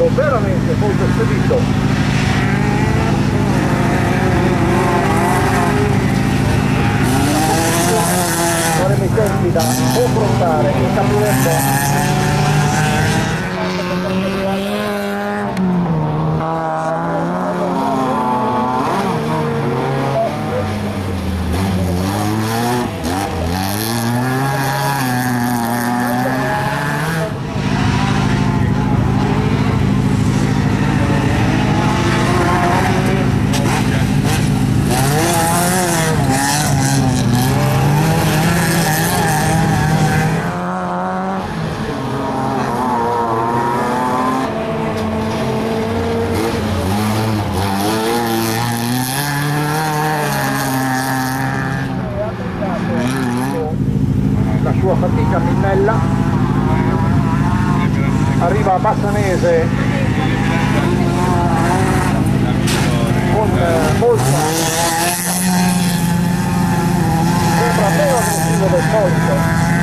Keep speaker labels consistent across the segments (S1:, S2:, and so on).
S1: molto, veramente molto spedito. Ora mi senti da confrontare il camionetto. La sua fatica Minnella, arriva a Bassanese con molta, sembra meno aggressivo del solito.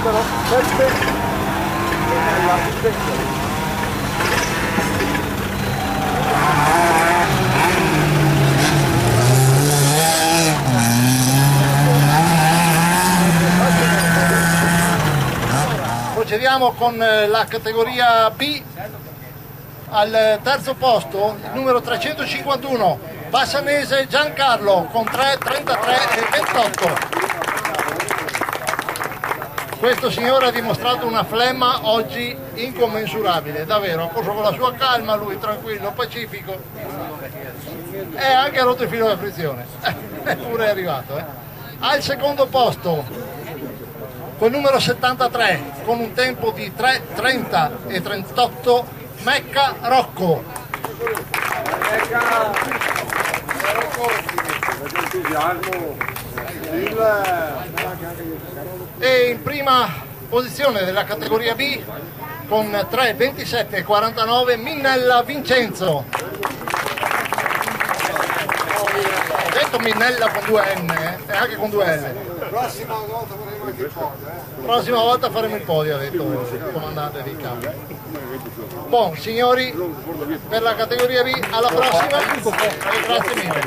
S1: numero 7 nella sezione. Andiamo con la categoria B. Al terzo posto il numero 351 Bassanese Giancarlo con 3:33 e 28. Questo signore ha dimostrato una flemma oggi incommensurabile, davvero, ha corso con la sua calma, lui tranquillo, pacifico, e ha anche rotto il filo della frizione, eppure è arrivato. Al secondo posto, col numero 73, con un tempo di 3:30 e 38, Mecca Rocco. E in prima posizione della categoria B con 3:27 e 49 Minnella Vincenzo. Ho detto Minnella con 2 N e anche con 2 L.
S2: Prossima volta faremo anche il podio.
S1: Prossima volta faremo il podio, ha detto il comandante di campo. Buon signori, per la categoria B alla prossima e grazie mille.